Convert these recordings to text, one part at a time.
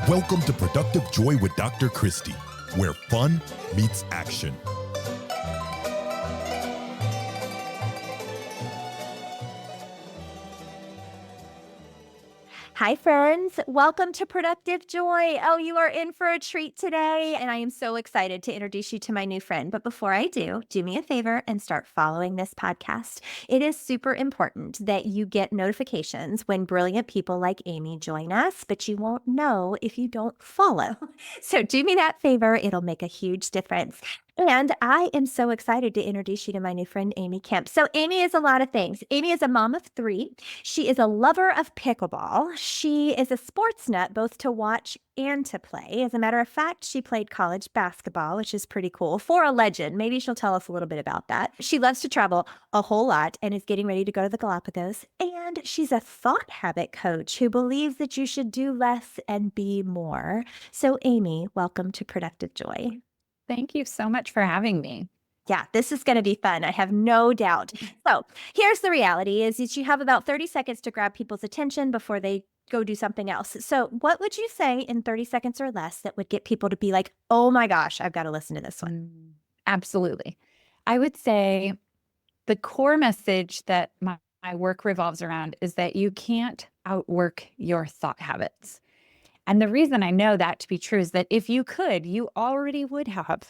Welcome to Productive Joy with Dr. Christie, where fun meets action. Hi, friends. Welcome to Productive Joy. Oh, you are in for a treat today, and I am so excited to introduce you to my new friend. But before I do me a favor and start following this podcast. It is super important that you get notifications when brilliant people like Amy join us, but you won't know if you don't follow. So do me that favor. It'll make a huge difference. And I am so excited to introduce you to my new friend, Amy Kemp. So Amy is a lot of things. Amy is a mom of 3. She is a lover of pickleball. She is a sports nut, both to watch and to play. As a matter of fact, she played college basketball, which is pretty cool, for a legend. Maybe she'll tell us a little bit about that. She loves to travel a whole lot and is getting ready to go to the Galapagos. And she's a thought habit coach who believes that you should do less and be more. So Amy, welcome to Productive Joy. Thank you so much for having me. Yeah, this is going to be fun. I have no doubt. So here's the reality is that you have about 30 seconds to grab people's attention before they go do something else. So what would you say in 30 seconds or less that would get people to be like, oh my gosh, I've got to listen to this one? Absolutely. I would say the core message that my work revolves around is that you can't outwork your thought habits. And the reason I know that to be true is that if you could, you already would have,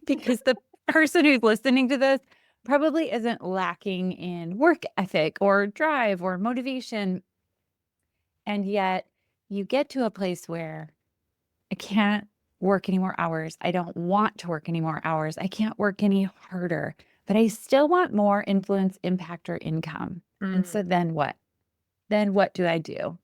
because the person who's listening to this probably isn't lacking in work ethic or drive or motivation. And yet you get to a place where I can't work any more hours. I don't want to work any more hours. I can't work any harder, but I still want more influence, impact, or income. And so then what? Then what do I do?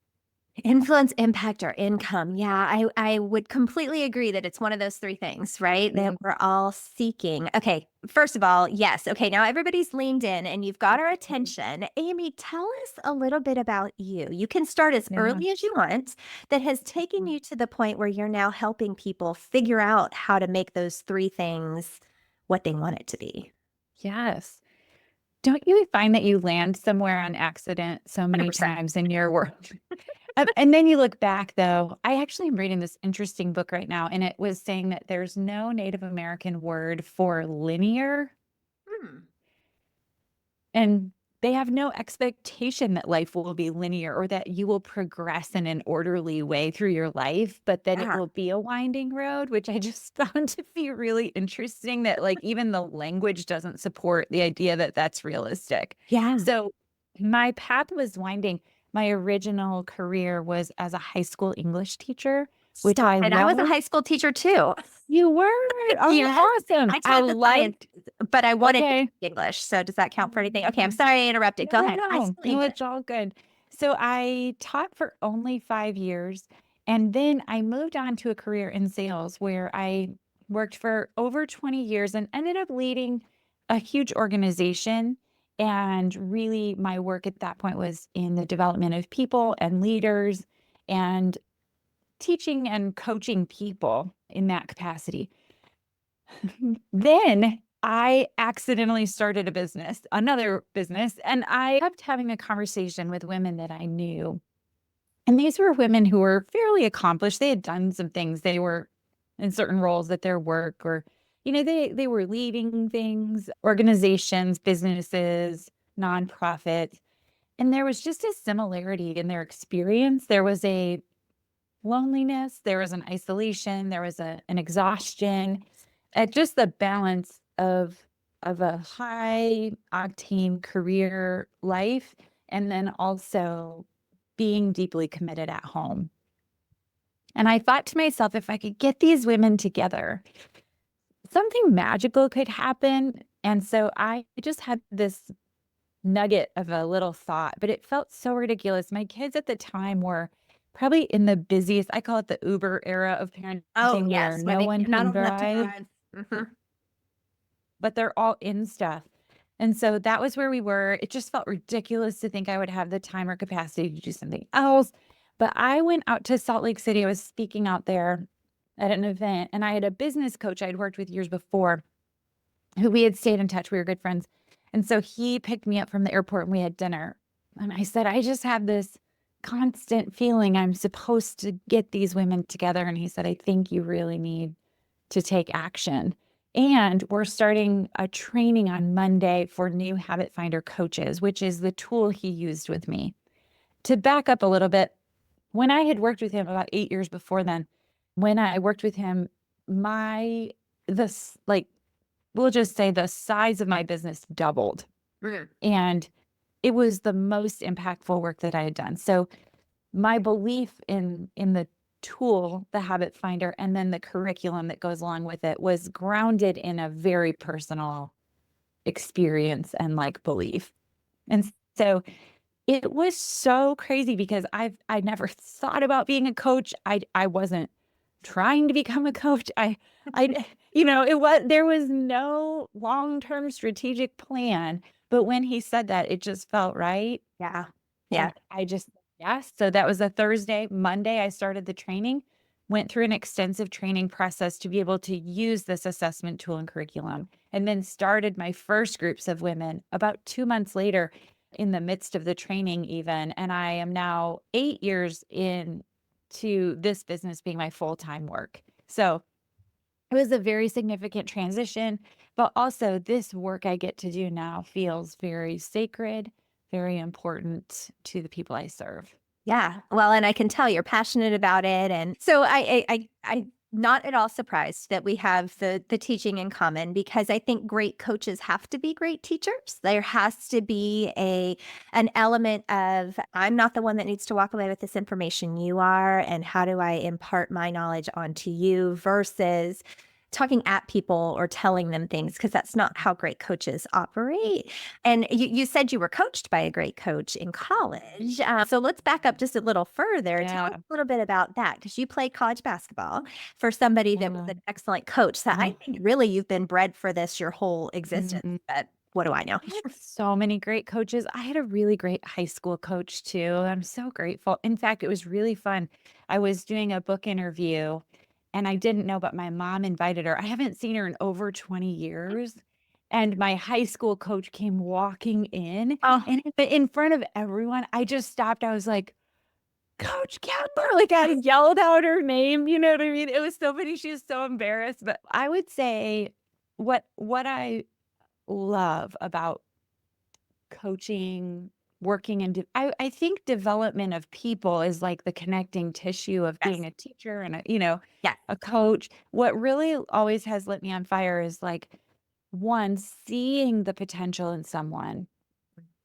Influence, impact, or income. Yeah, I would completely agree that it's one of those 3 things, right? That we're all seeking. Okay, first of all, yes. Okay, now everybody's leaned in and you've got our attention. Amy, tell us a little bit about you. You can start as early as you want that has taken you to the point where you're now helping people figure out how to make those 3 things what they want it to be. Yes. Don't you find that you land somewhere on accident so many 100%. times in your world? And then you look back, though. I actually am reading this interesting book right now, and it was saying that there's no Native American word for linear. And they have no expectation that life will be linear or that you will progress in an orderly way through your life, but that it will be a winding road, which I just found to be really interesting that like even the language doesn't support the idea that that's realistic. Yeah. So my path was winding. My original career was as a high school English teacher, which I And I was a high school teacher too. You were? Oh, Yeah. awesome. I taught the science, but I wanted Okay. English. So does that count for anything? Okay, I'm sorry I interrupted. Go ahead. No, it's all good. So I taught for only 5 years, and then I moved on to a career in sales where I worked for over 20 years and ended up leading a huge organization. And really, my work at that point was in the development of people and leaders and teaching and coaching people in that capacity. Then I accidentally started another business, and I kept having a conversation with women that I knew. And these were women who were fairly accomplished. They had done some things. They were in certain roles at their work, or, they were leading things, organizations, businesses, nonprofits. And there was just a similarity in their experience. There was a loneliness, there was an isolation, there was an exhaustion, at just the balance of a high octane career life, and then also being deeply committed at home. And I thought to myself, if I could get these women together, something magical could happen. And so I just had this nugget of a little thought, but it felt so ridiculous. My kids at the time were probably in the busiest, I call it the Uber era of parenting, yes. where no one can drive, Mm-hmm. but they're all in stuff. And so that was where we were. It just felt ridiculous to think I would have the time or capacity to do something else. But I went out to Salt Lake City. I was speaking out there at an event, and I had a business coach I'd worked with years before who we had stayed in touch. We were good friends. And so he picked me up from the airport and we had dinner. And I said, I just have this constant feeling I'm supposed to get these women together. And he said, I think you really need to take action. And we're starting a training on Monday for new habit finder coaches, which is the tool he used with me. To back up a little bit, when I had worked with him about 8 years before then, when I worked with him, we'll just say the size of my business doubled. And it was the most impactful work that I had done. So my belief in the tool, the habit finder, and then the curriculum that goes along with it was grounded in a very personal experience and like belief. And so it was so crazy because I never thought about being a coach. I wasn't trying to become a coach. There was no long-term strategic plan, but when he said that, it just felt right. Yeah. And yes. So that was a Thursday. Monday, I started the training, went through an extensive training process to be able to use this assessment tool and curriculum, and then started my first groups of women about 2 months later in the midst of the training even. And I am now 8 years into this business being my full-time work. So it was a very significant transition, but also this work I get to do now feels very sacred, very important to the people I serve. Yeah. Well, and I can tell you're passionate about it. And so I'm not at all surprised that we have the teaching in common, because I think great coaches have to be great teachers. There has to be an element of, I'm not the one that needs to walk away with this information, you are, and how do I impart my knowledge onto you, versus talking at people or telling them things, because that's not how great coaches operate. And you said you were coached by a great coach in college. So let's back up just a little further. Tell us a little bit about that, because you played college basketball for somebody that was an excellent coach. So I think really you've been bred for this your whole existence. But what do I know? I had so many great coaches. I had a really great high school coach too. I'm so grateful. In fact, it was really fun. I was doing a book interview and I didn't know, but my mom invited her. I haven't seen her in over 20 years. And my high school coach came walking in, and in front of everyone, I just stopped. I was like, Coach Kemper, like I yelled out her name. You know what I mean? It was so funny. She was so embarrassed. But I would say what I love about coaching, working and I think development of people is like the connecting tissue of being a teacher and a coach. What really always has lit me on fire is like, one, seeing the potential in someone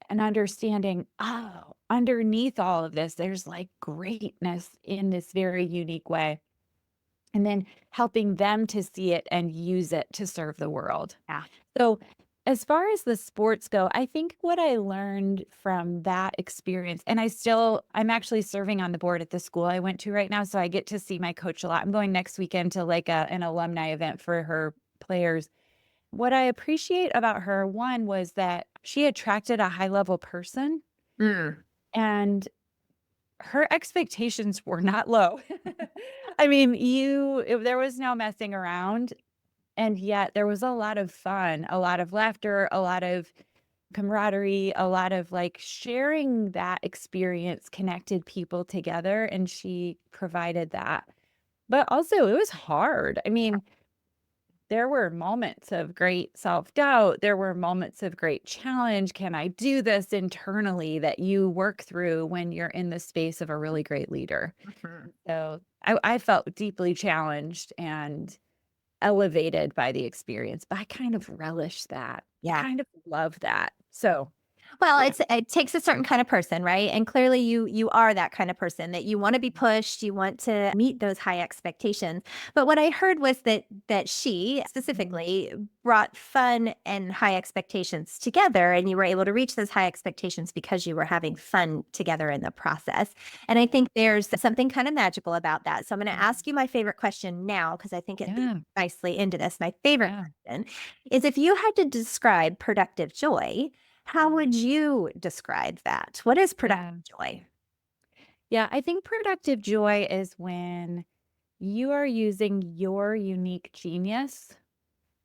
and understanding, oh, underneath all of this, there's like greatness in this very unique way. And then helping them to see it and use it to serve the world. Yeah. So as far as the sports go, I think what I learned from that experience, and I'm actually serving on the board at the school I went to right now. So I get to see my coach a lot. I'm going next weekend to like an alumni event for her players. What I appreciate about her, one, was that she attracted a high level person and her expectations were not low. I mean, there was no messing around. And yet there was a lot of fun, a lot of laughter, a lot of camaraderie, a lot of like sharing that experience connected people together. And she provided that. But also it was hard. I mean, there were moments of great self-doubt. There were moments of great challenge. Can I do this internally that you work through when you're in the space of a really great leader? So I felt deeply challenged and elevated by the experience, but I kind of relish that. Yeah. Kind of love that. So well, it takes a certain kind of person, right? And clearly you are that kind of person, that you want to be pushed, you want to meet those high expectations. But what I heard was that she specifically brought fun and high expectations together, and you were able to reach those high expectations because you were having fun together in the process. And I think there's something kind of magical about that. So I'm going to ask you my favorite question now, because I think it leads nicely into this. My favorite question is, if you had to describe productive joy, how would you describe that? What is productive joy? Yeah, I think productive joy is when you are using your unique genius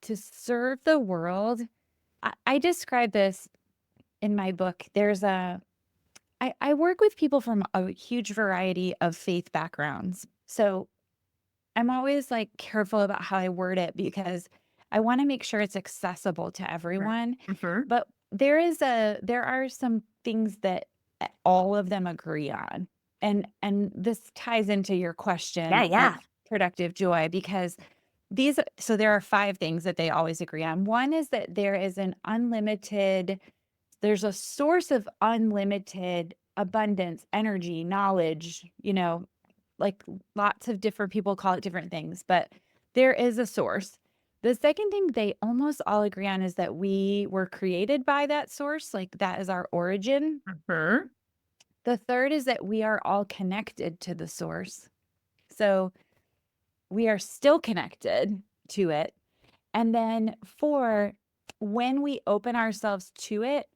to serve the world. I describe this in my book. There's a I work with people from a huge variety of faith backgrounds. So I'm always like careful about how I word it because I want to make sure it's accessible to everyone. Mm-hmm. But there are some things that all of them agree on. And this ties into your question Yeah. of productive joy because so there are 5 things that they always agree on. One is that there's a source of unlimited abundance, energy, knowledge, like lots of different people call it different things, but there is a source. The second thing they almost all agree on is that we were created by that source, like that is our origin. Mm-hmm. The third is that we are all connected to the source. So we are still connected to it. And then 4, when we open ourselves to it,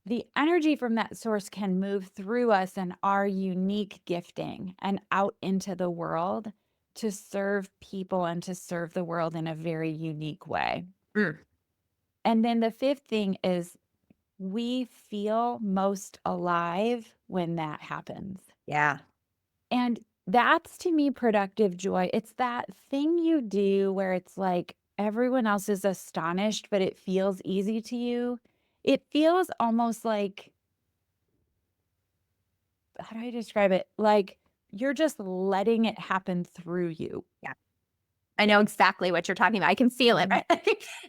the energy from that source can move through us and our unique gifting and out into the world to serve people and to serve the world in a very unique way. Mm. And then the 5th thing is we feel most alive when that happens. Yeah. And that's to me productive joy. It's that thing you do where it's like everyone else is astonished, but it feels easy to you. It feels almost like, how do I describe it? Like you're just letting it happen through you. Yeah. I know exactly what you're talking about. I can feel it, right?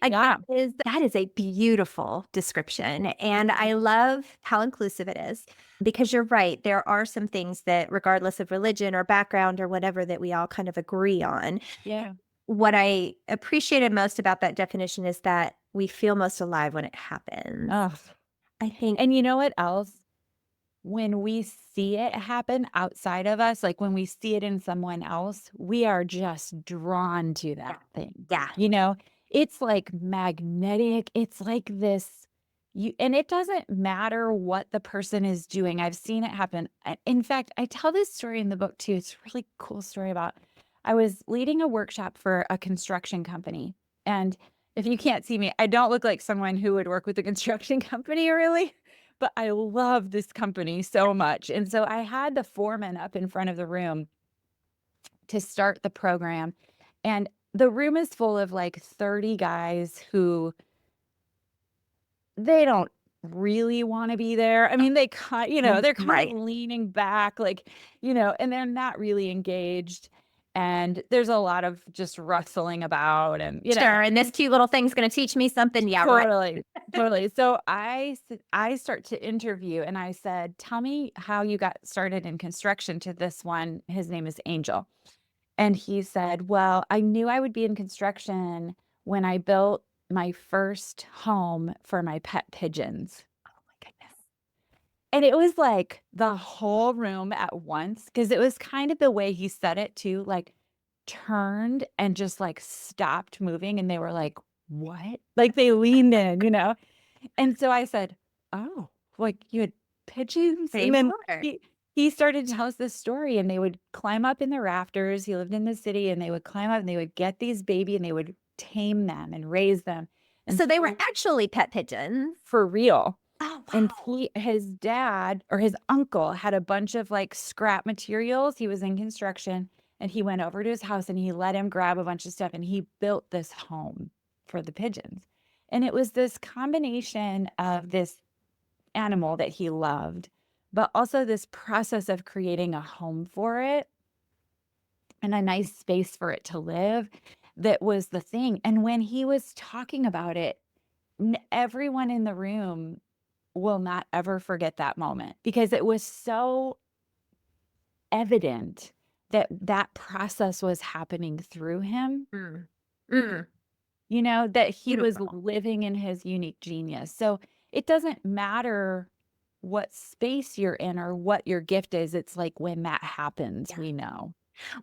Like Yeah. that is a beautiful description. And I love how inclusive it is because you're right. There are some things that, regardless of religion or background or whatever, that we all kind of agree on. Yeah. What I appreciated most about that definition is that we feel most alive when it happens. Oh. I think. And you know what else? When we see it happen outside of us, like when we see it in someone else, we are just drawn to that thing. Yeah. It's like magnetic. It's like this, and it doesn't matter what the person is doing. I've seen it happen. In fact, I tell this story in the book too. It's a really cool story about, I was leading a workshop for a construction company. And if you can't see me, I don't look like someone who would work with a construction company really. But I love this company so much. And so I had the foreman up in front of the room to start the program. And the room is full of like 30 guys who they don't really want to be there. I mean, they're kind Right. of leaning back, like, and they're not really engaged. And there's a lot of just rustling about and, Sure. And this cute little thing's going to teach me something. Yeah. Right. Totally. Totally. So I start to interview and I said, tell me how you got started in construction to this one. His name is Angel. And he said, well, I knew I would be in construction when I built my first home for my pet pigeons. Oh my goodness. And it was like the whole room at once, because it was kind of the way he said it too, like turned and just like stopped moving. And they were like, what? Like they leaned in. And so I said, oh, like you had pigeons? And then he started to tell us this story and they would climb up in the rafters. He lived in the city and they would climb up and they would get these baby and they would tame them and raise them. And so they were actually pet pigeons. For real. Oh, wow. And his dad or his uncle had a bunch of like scrap materials. He was in construction and he went over to his house and he let him grab a bunch of stuff and he built this home for the pigeons. And it was this combination of this animal that he loved, but also this process of creating a home for it and a nice space for it to live that was the thing. And when he was talking about it, everyone in the room will not ever forget that moment because it was so evident that that process was happening through him. That he was living in his unique genius. So it doesn't matter what space you're in or what your gift is. It's like when that happens, we know.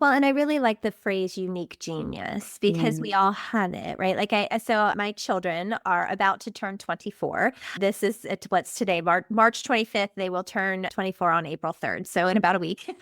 Well, and I really like the phrase unique genius because we all have it, right? So my children are about to turn 24. This is what's today, March 25th. They will turn 24 on April 3rd. So in about a week.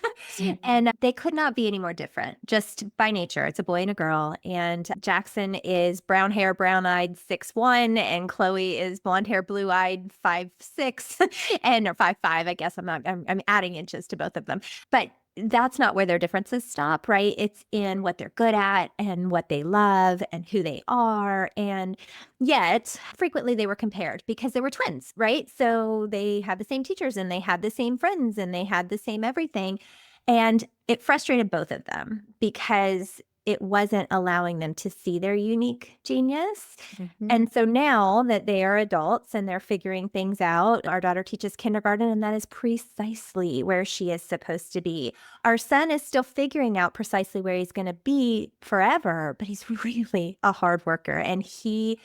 And they could not be any more different just by nature. It's a boy and a girl. And Jackson is brown hair, brown eyed, 6'1", and Chloe is blonde hair, blue eyed, 5'6", and or 5'5". I guess I'm adding inches to both of them. But that's not where their differences stop, right? It's in what they're good at and what they love and who they are. And yet, frequently they were compared because they were twins, right? So they had the same teachers and they had the same friends and they had the same everything. And it frustrated both of them because it wasn't allowing them to see their unique genius. And so now that they are adults and they're figuring things out, our daughter teaches kindergarten, and that is precisely where she is supposed to be. Our son is still figuring out precisely where he's going to be forever, but he's really a hard worker and he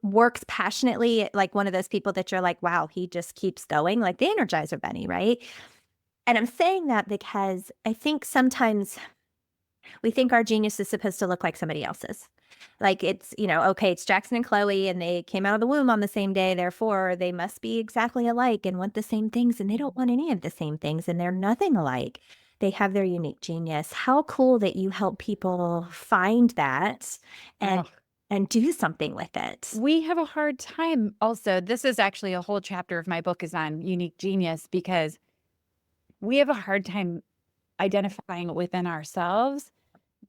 works passionately, like one of those people that you're like, wow, he just keeps going, like the Energizer Bunny, right? And I'm saying that because I think sometimes we think our genius is supposed to look like somebody else's. Like it's, okay, it's Jackson and Chloe and they came out of the womb on the same day. Therefore, they must be exactly alike and want the same things. And they don't want any of the same things and they're nothing alike. They have their unique genius. How cool that you help people find that and do something with it. We have a hard time also. This is actually a whole chapter of my book is on unique genius because we have a hard time identifying it within ourselves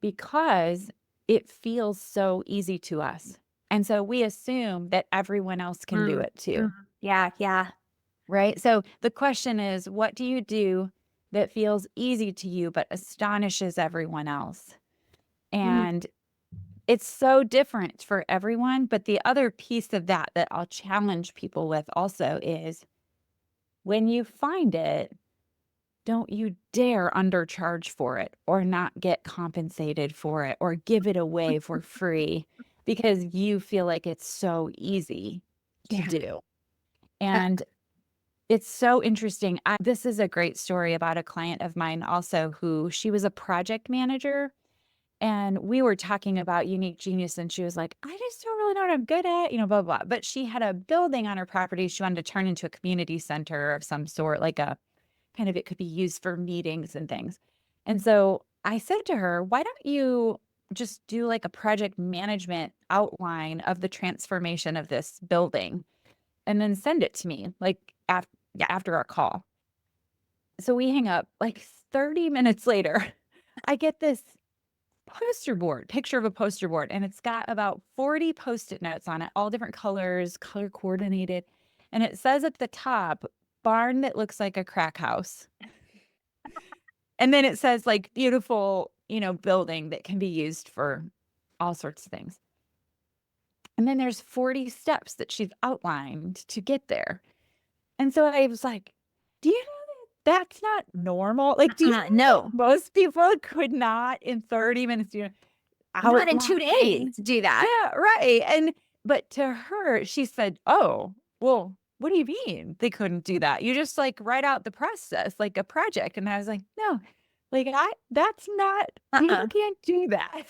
because it feels so easy to us. And so we assume that everyone else can do it too. Yeah. Right? So the question is, what do you do that feels easy to you but astonishes everyone else? And it's so different for everyone. But the other piece of that I'll challenge people with also is when you find it, don't you dare undercharge for it or not get compensated for it or give it away for free because you feel like it's so easy to do. And it's so interesting. This is a great story about a client of mine also who she was a project manager and we were talking about unique genius and she was like, I just don't really know what I'm good at, blah, blah. But she had a building on her property she wanted to turn into a community center of some sort, like a kind of, it could be used for meetings and things. And so I said to her, why don't you just do like a project management outline of the transformation of this building and then send it to me like after our call. So we hang up like 30 minutes later, I get this picture of a poster board, and it's got about 40 Post-it notes on it, all different colors, color coordinated. And it says at the top, barn that looks like a crack house. And then it says like beautiful, building that can be used for all sorts of things. And then there's 40 steps that she's outlined to get there. And so I was like, do you know that's not normal? Like, do you know most people could not in 30 minutes do not in 2 days do that. Yeah, right. But to her, she said, oh, well, what do you mean they couldn't do that? You just like write out the process like a project. And I was like, no, like that's not, you can't do that.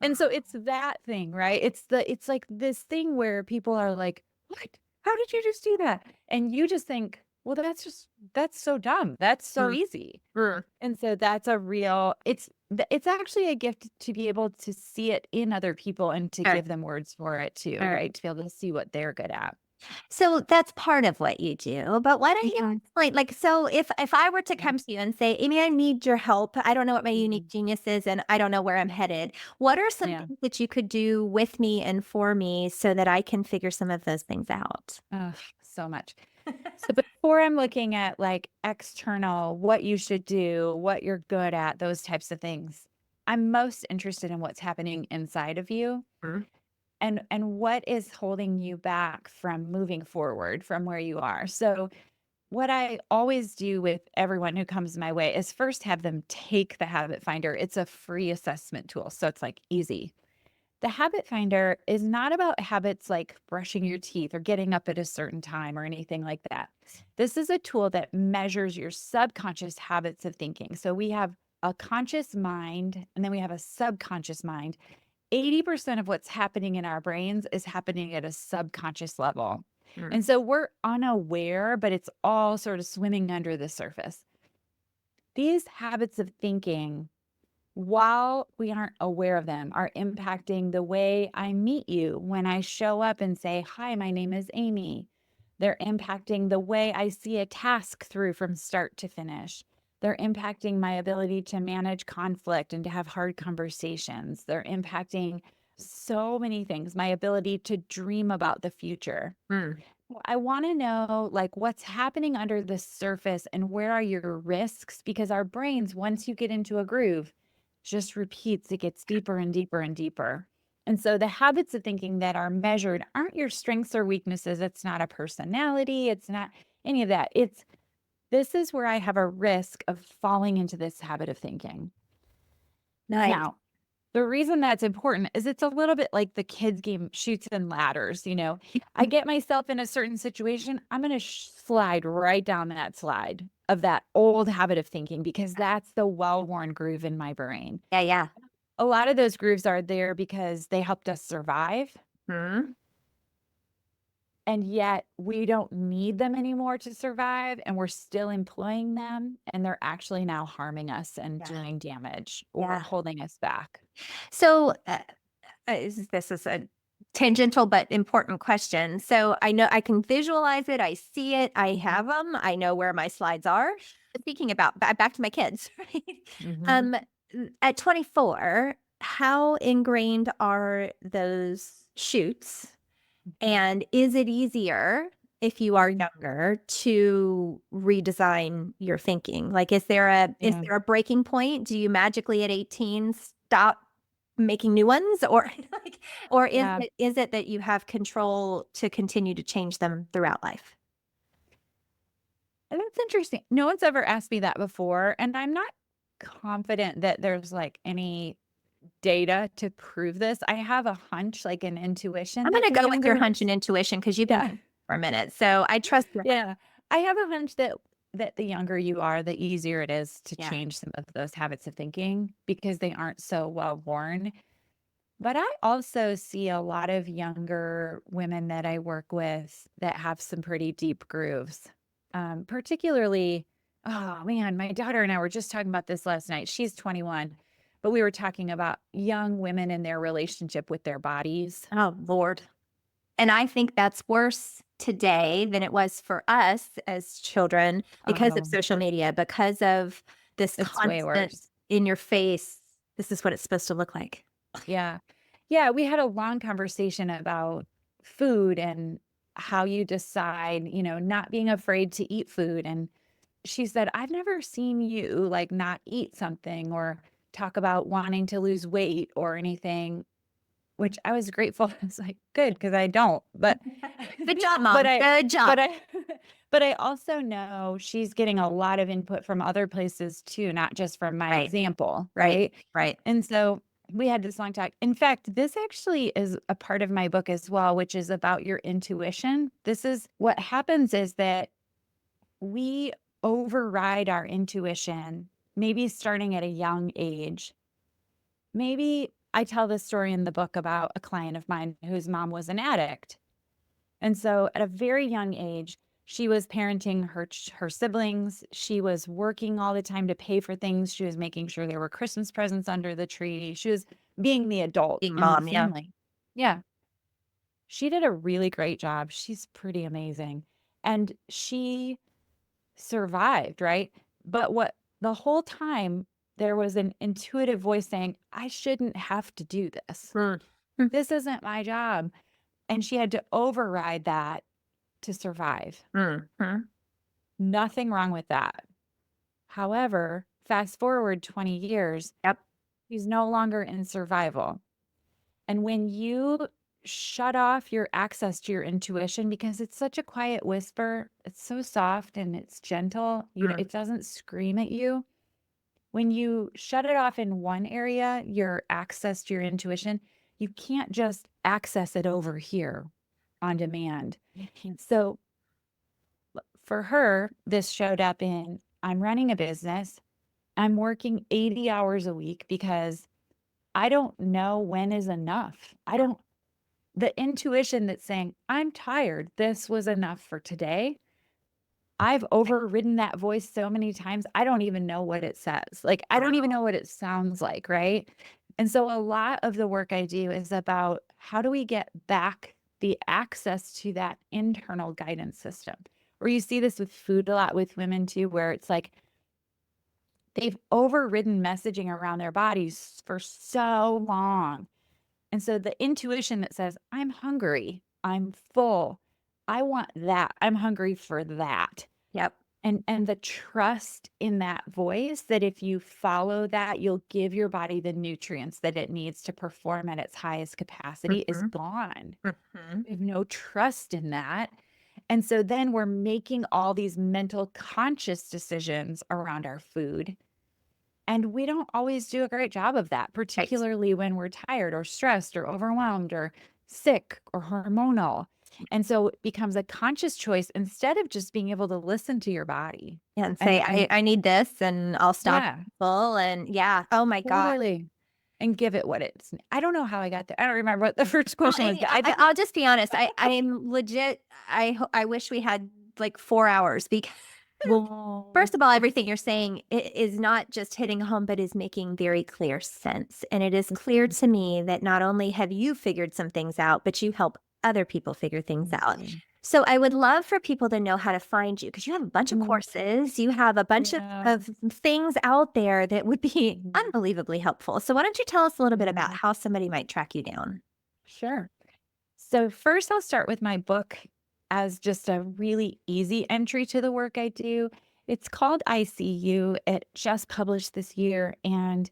And so it's that thing, right? It's like this thing where people are like, what? How did you just do that? And you just think, well, that's so dumb. That's so easy. And so that's it's actually a gift to be able to see it in other people and to give them words for it too, right? To be able to see what they're good at. So that's part of what you do. But why don't you so if I were to come to you and say, Amy, I need your help. I don't know what my unique genius is and I don't know where I'm headed. What are some things that you could do with me and for me so that I can figure some of those things out? Oh, so much. So before I'm looking at like external, what you should do, what you're good at, those types of things, I'm most interested in what's happening inside of you. And what is holding you back from moving forward from where you are. So what I always do with everyone who comes my way is first have them take the Habit Finder. It's a free assessment tool. So it's like easy. The Habit Finder is not about habits like brushing your teeth or getting up at a certain time or anything like that. This is a tool that measures your subconscious habits of thinking. So we have a conscious mind and then we have a subconscious mind. 80% of what's happening in our brains is happening at a subconscious level. And so we're unaware, but it's all sort of swimming under the surface. These habits of thinking, while we aren't aware of them, are impacting the way I meet you when I show up and say, "Hi, my name is Amy." They're impacting the way I see a task through from start to finish. They're impacting my ability to manage conflict and to have hard conversations. They're impacting so many things, my ability to dream about the future. I want to know like what's happening under the surface and where are your risks? Because our brains, once you get into a groove, just repeats. It gets deeper and deeper and deeper. And so the habits of thinking that are measured aren't your strengths or weaknesses. It's not a personality. It's not any of that. This is where I have a risk of falling into this habit of thinking. Nice. Now, the reason that's important is it's a little bit like the kids game Chutes and Ladders. I get myself in a certain situation, I'm going to slide right down that slide of that old habit of thinking because that's the well-worn groove in my brain. Yeah. A lot of those grooves are there because they helped us survive. And yet we don't need them anymore to survive, and we're still employing them, and they're actually now harming us and doing damage or holding us back. So this is a tangential but important question. So I know I can visualize it. I see it. I have them. I know where my slides are. Speaking about back to my kids, right? At 24, how ingrained are those shoots? And is it easier if you are younger to redesign your thinking? Like, is there a breaking point? Do you magically at 18 stop making new ones, or is it that you have control to continue to change them throughout life? And that's interesting. No one's ever asked me that before, and I'm not confident that there's like any data to prove this. I have a hunch, like an intuition. I'm going to go with your hunch and intuition because you've been for a minute, so I trust you. Yeah, I have a hunch that the younger you are, the easier it is to change some of those habits of thinking because they aren't so well worn. But I also see a lot of younger women that I work with that have some pretty deep grooves. Particularly, oh man, my daughter and I were just talking about this last night. She's 21, but we were talking about young women and their relationship with their bodies. Oh, Lord. And I think that's worse today than it was for us as children because of social media, because of this constant in your face. This is what it's supposed to look like. Yeah. Yeah. We had a long conversation about food and how you decide, not being afraid to eat food. And she said, I've never seen you like not eat something or talk about wanting to lose weight or anything, which I was grateful. I was like, good, because I don't. But good job, Mom. Good job. But I also know she's getting a lot of input from other places too, not just from my example. Right. And so we had this long talk. In fact, this actually is a part of my book as well, which is about your intuition. This is what happens is that we override our intuition, maybe starting at a young age. Maybe I tell this story in the book about a client of mine whose mom was an addict. And so at a very young age, she was parenting her siblings. She was working all the time to pay for things. She was making sure there were Christmas presents under the tree. She was being the adult in the family. Yeah. She did a really great job. She's pretty amazing. And she survived, right? But the whole time there was an intuitive voice saying, I shouldn't have to do this. This isn't my job. And she had to override that to survive. Nothing wrong with that. However, fast forward 20 years, she's no longer in survival. And when you shut off your access to your intuition, because it's such a quiet whisper, it's so soft and it's gentle, it doesn't scream at you. When you shut it off in one area, your access to your intuition, you can't just access it over here on demand. So for her, this showed up in, I'm running a business. I'm working 80 hours a week because I don't know when is enough. The intuition that's saying, I'm tired, this was enough for today. I've overridden that voice so many times. I don't even know what it says. Like, I don't even know what it sounds like. Right. And so a lot of the work I do is about how do we get back the access to that internal guidance system, where you see this with food a lot with women too, where it's like they've overridden messaging around their bodies for so long. And so the intuition that says, I'm hungry, I'm full, I want that, I'm hungry for that. Yep. And the trust in that voice that if you follow that, you'll give your body the nutrients that it needs to perform at its highest capacity is gone. We have no trust in that. And so then we're making all these mental conscious decisions around our food. And we don't always do a great job of that, particularly when we're tired or stressed or overwhelmed or sick or hormonal. And so it becomes a conscious choice instead of just being able to listen to your body. Yeah, and say, I need this and I'll stop Yeah, full. And yeah, oh my God. totally. And give it what it's. I don't know how I got there. I don't remember what the first question was. I'll just be honest. I'm legit. I wish we had like 4 hours because Well, first of all, everything you're saying is not just hitting home, but is making very clear sense. And it is clear to me that not only have you figured some things out, but you help other people figure things out. So I would love for people to know how to find you because you have a bunch of courses, you have a bunch of things out there that would be unbelievably helpful. So why don't you tell us a little bit about how somebody might track you down? Sure. So first I'll start with my book as just a really easy entry to the work I do. It's called ICU. It just published this year, and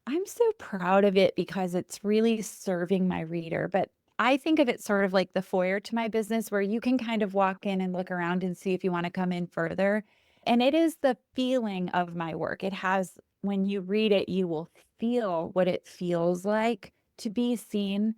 I'm so proud of it because it's really serving my reader. But I think of it sort of like the foyer to my business, where you can kind of walk in and look around and see if you want to come in further. And it is the feeling of my work. It has, when you read it, you will feel what it feels like to be seen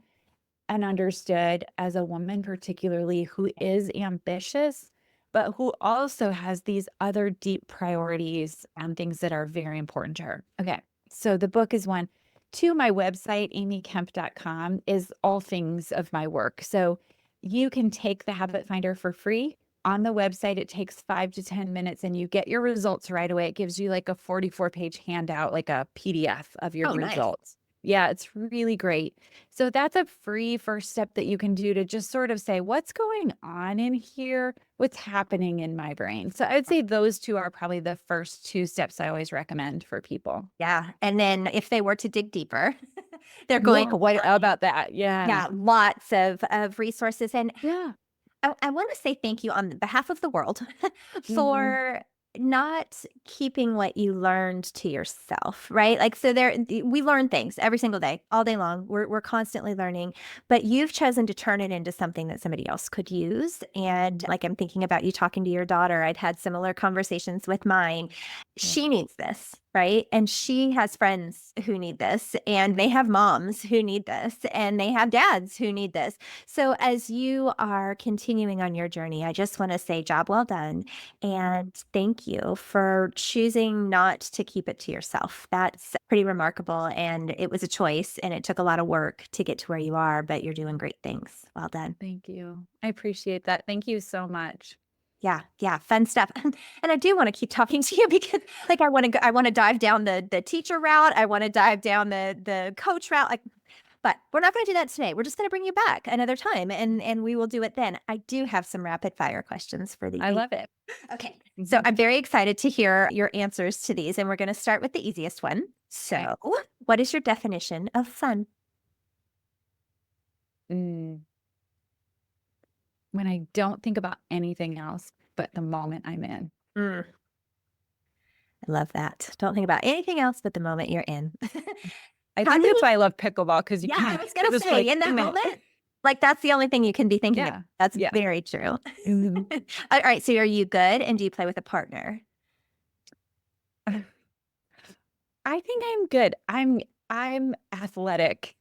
and understood as a woman, particularly who is ambitious, but who also has these other deep priorities and things that are very important to her. Okay. So the book is one. Two, my website, amykemp.com, is all things of my work. So you can take the Habit Finder for free. On the website, it takes 5 to 10 minutes and you get your results right away. It gives you like a 44-page handout, like a PDF of your results. Yeah, it's really great. So that's a free first step that you can do to just sort of say, what's going on in here? What's happening in my brain? So I would say those two are probably the first two steps I always recommend for people. Yeah. And then if they were to dig deeper, they're going, what about that? Yeah, lots of resources. And Yeah. I want to say thank you on behalf of the world for not keeping what you learned to yourself, right? Like, so we learn things every single day, all day long. We're constantly learning, but you've chosen to turn it into something that somebody else could use. And like, I'm thinking about you talking to your daughter. I'd had similar conversations with mine. She needs this, right? And she has friends who need this, and they have moms who need this, and they have dads who need this. So as you are continuing on your journey, I just want to say job well done. And thank you for choosing not to keep it to yourself. That's pretty remarkable. And it was a choice, and it took a lot of work to get to where you are, but you're doing great things. Well done. Thank you. I appreciate that. Thank you so much. Yeah. Fun stuff. And I do want to keep talking to you because like I want to dive down the teacher route. I want to dive down the coach route. Like, but we're not going to do that today. We're just going to bring you back another time and we will do it then. I do have some rapid fire questions for the I love it. Okay. So I'm very excited to hear your answers to these, and we're going to start with the easiest one. So what is your definition of fun? When I don't think about anything else but the moment I'm in. I love that. Don't think about anything else but the moment you're in. I think that's why I love pickleball, because I was going to say, in that moment, like that's the only thing you can be thinking of. That's very true. All right. So are you good? And do you play with a partner? I think I'm good. I'm athletic.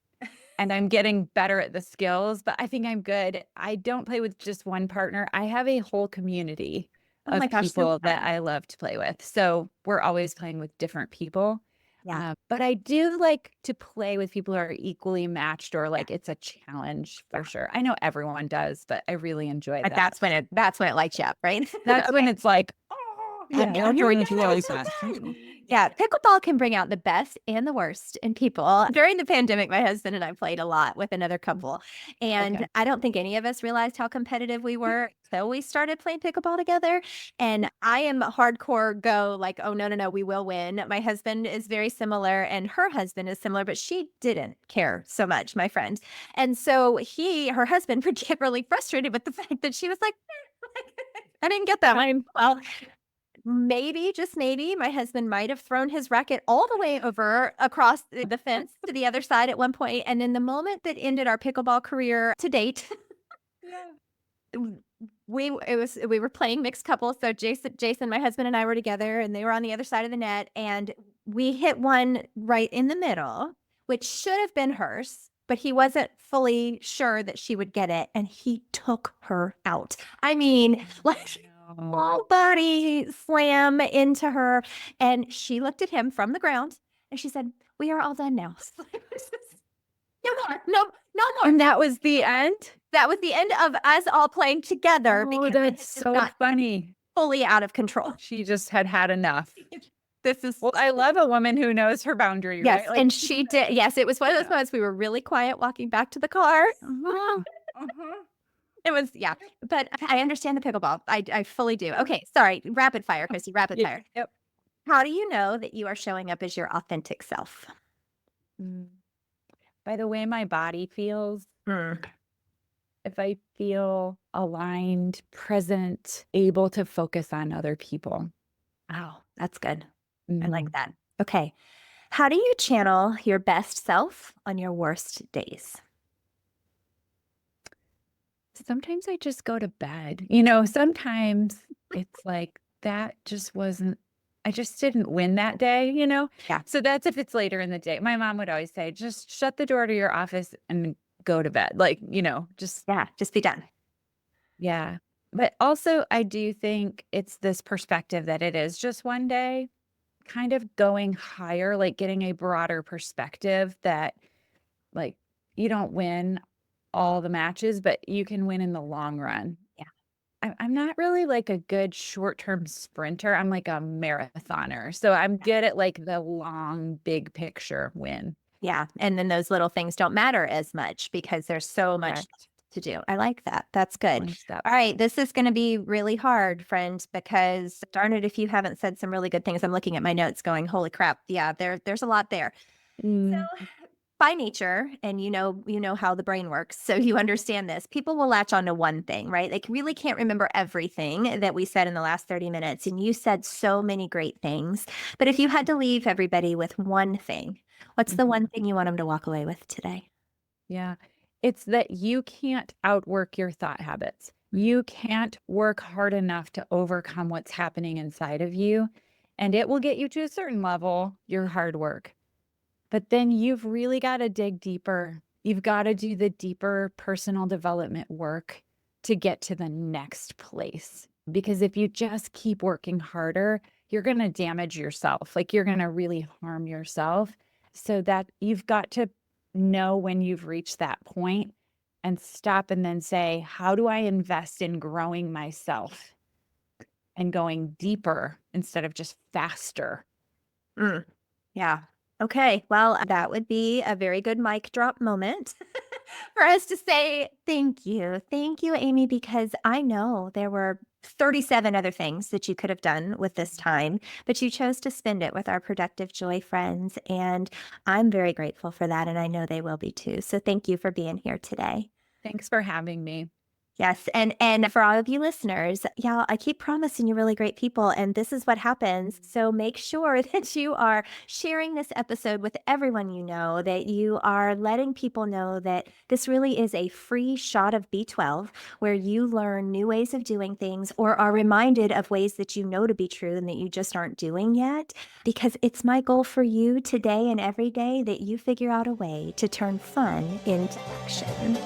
And I'm getting better at the skills, but I think I'm good. I don't play with just one partner. I have a whole community Oh my of gosh, so people that fun. I love to play with. So we're always playing with different people. Yeah. But I do like to play with people who are equally matched or like it's a challenge for sure. I know everyone does, but I really enjoy But that. that's when it lights you up, right? That's when Okay. it's like, oh, yeah, Yeah, I'm here we going go. to That was always so fun. fun. Yeah, pickleball can bring out the best and the worst in people. During the pandemic, my husband and I played a lot with another couple, and Okay. I don't think any of us realized how competitive we were. So we started playing pickleball together, and I am a hardcore go like, oh no, no, no, we will win. My husband is very similar, and her husband is similar, but she didn't care so much, my friend. And so her husband would get really frustrated with the fact that she was like, I didn't get that one. Well, maybe, just maybe, my husband might have thrown his racket all the way over across the fence to the other side at one point. And in the moment that ended our pickleball career to date, Yeah. we were playing mixed couples. So Jason, my husband and I were together and they were on the other side of the net. And we hit one right in the middle, which should have been hers, but he wasn't fully sure that she would get it. And he took her out. I mean, like full body slam into her. And she looked at him from the ground and she said, "We are all done now." No more. No, no more. And that was the end? That was the end of us all playing together Oh, because it that's just so got funny. fully out of control. She just had enough. This is Well, I love a woman who knows her boundary, yes, right? Like, and she did. Yes, it was one of those Yeah. moments we were really quiet walking back to the car. uh-huh, uh-huh. It was, yeah, but I understand the pickleball. I fully do. Okay, sorry. Rapid fire, Christy. Rapid Yeah, fire. yep. How do you know that you are showing up as your authentic self? Mm. By the way my body feels, if I feel aligned, present, able to focus on other people. Wow, that's good. I Mhm. like that. Okay. How do you channel your best self on your worst days? Sometimes I just go to bed. Sometimes it's like that just wasn't I just didn't win that day. Yeah. So that's if it's later in the day. My mom would always say, just shut the door to your office and go to bed. Like, just Yeah, just be done. yeah. But also I do think it's this perspective that it is just one day, kind of going higher, like getting a broader perspective that like you don't win all the matches, but you can win in the long run. Yeah. I'm not really like a good short-term sprinter. I'm like a marathoner. So I'm good at like the long, big picture win. Yeah. And then those little things don't matter as much because there's so much Correct. to do. I like that. That's good. One step. All right. This is going to be really hard, friend, because darn it if you haven't said some really good things. I'm looking at my notes going, holy crap. Yeah, there's a lot there. Mm, So by nature, and you know how the brain works, so you understand this, people will latch on to one thing, right? They really can't remember everything that we said in the last 30 minutes. And you said so many great things. But if you had to leave everybody with one thing, what's the one thing you want them to walk away with today? yeah. It's that you can't outwork your thought habits. You can't work hard enough to overcome what's happening inside of you. And it will get you to a certain level, your hard work. But then you've really got to dig deeper. You've got to do the deeper personal development work to get to the next place. Because if you just keep working harder, you're going to damage yourself. Like you're going to really harm yourself. So that you've got to know when you've reached that point and stop and then say, how do I invest in growing myself and going deeper instead of just faster? Yeah. Okay. Well, that would be a very good mic drop moment for us to say thank you. Thank you, Amy, because I know there were 37 other things that you could have done with this time, but you chose to spend it with our Productive Joy friends. And I'm very grateful for that. And I know they will be too. So thank you for being here today. Thanks for having me. Yes. And for all of you listeners, yeah, I keep promising you really great people, and this is what happens. So make sure that you are sharing this episode with everyone you know, that you are letting people know that this really is a free shot of B12 where you learn new ways of doing things or are reminded of ways that you know to be true and that you just aren't doing yet. Because it's my goal for you today and every day that you figure out a way to turn fun into action.